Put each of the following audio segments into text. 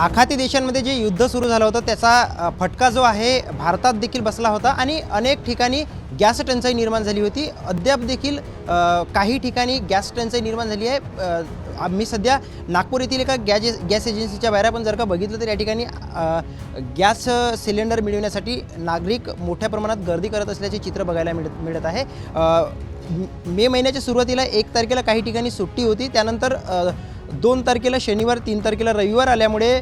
आखाती देशांमध्ये जे युद्ध सुरू झालं होतं त्याचा फटका जो आहे भारतात देखील बसला होता आणि अनेक ठिकाणी गॅस टंचाई निर्माण झाली होती। अद्याप देखील काही ठिकाणी गॅस टंचाई निर्माण झाली आहे। आम्ही सध्या नागपूर येथील एका गॅस एजन्सीच्या बाहेर पण जर का बघितलं तर या ठिकाणी गॅस सिलेंडर मिळवण्यासाठी नागरिक मोठ्या प्रमाणात गर्दी करत असल्याचे चित्र बघायला मिळत आहे। मे महिन्याच्या सुरुवातीला 1 तारखेला काही ठिकाणी सुट्टी होती, त्यानंतर 2 तारखेला शनिवार, 3 तारखेला रविवार आल्यामुळे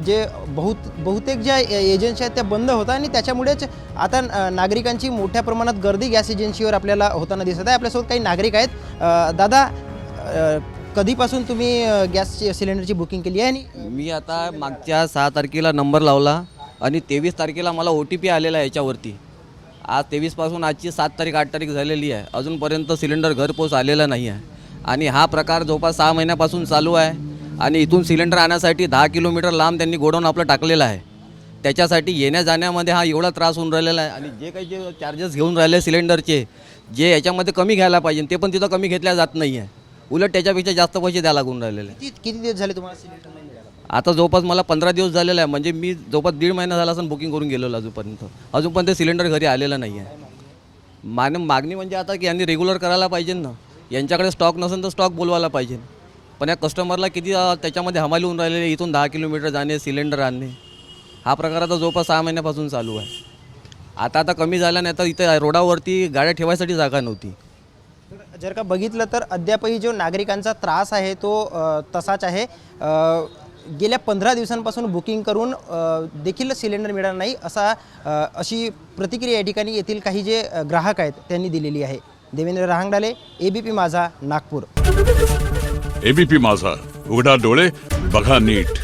जे बहुतेक ज्या एजन्सी आहेत त्या बंद होत्या आणि त्याच्यामुळेच आता नागरिकांची मोठ्या प्रमाणात गर्दी गॅस एजन्सीवर आपल्याला होताना दिसत आहे। आपल्यासोबत काही नागरिक आहेत। दादा, कधीपासून तुम्ही गॅस सिलेंडरची बुकिंग केली आहे? आणि मी आता मागच्या 6 तारखेला नंबर लावला आणि 23 तारखेला मला OTP आलेला आहे याच्यावरती। आज 23 पासून आजची 7 तारीख 8 तारीख झालेली आहे, अजूनपर्यंत सिलेंडर घरपोच आलेला नाही आहे आणि हा प्रकार जवळपास 6 महिन्यापासून चालू आहे। आणि इथून सिलेंडर आणण्यासाठी 10 किलोमीटर लांब त्यांनी गोडाऊन आपलं टाकलेलं आहे। त्याच्यासाठी येण्या जाण्यामध्ये हा एवढा त्रास होऊन राहिलेला आहे आणि जे काही जे चार्जेस घेऊन राहिले सिलेंडरचे, जे याच्यामध्ये कमी घ्यायला पाहिजे ते पण तिथं कमी घेतल्या जात नाही आहे, उलट त्याच्यापेक्षा जास्त पैसे द्यायला लागून राहिलेले आहे। किती दिवस झाले तुम्हाला सिलेंडर नाही मिळाला? आता जवळपास मला 15 दिवस झालेला आहे, म्हणजे मी जवळपास 1.5 महिना झाला असं बुकिंग करून गेलेलो अजूनपर्यंत ते सिलेंडर घरी आलेलं नाही आहे। मागणी म्हणजे आता की यांनी रेग्युलर करायला पाहिजे ना, यांच्याकडे स्टॉक नसेल तर स्टॉक बोलवायला पाहिजे, पण या कस्टमरला किती त्याच्यामध्ये हमाली होऊन राहिलेले, इथून 10 किलोमीटर जाणे सिलेंडर आणणे, हा प्रकार आता जवळपास 6 महिन्यापासून चालू आहे। आता कमी झाला नाही तर इथे रोडावरती गाड्या ठेवायसाठी जागा नव्हती। जर का बघितलं तर अद्यापही जो नागरिकांचा त्रास आहे तो तसाच आहे। गेल्या 15 दिवसांपासून बुकिंग करून देखील सिलेंडर मिळाला नाही अशी प्रतिक्रिया या ठिकाणी येथील काही जे ग्राहक आहेत त्यांनी दिलेली आहे। देवेंद्र रहांगडाले, ABP माझा, नागपूर। ABP माझा, उघडा डोळे बघा नीट।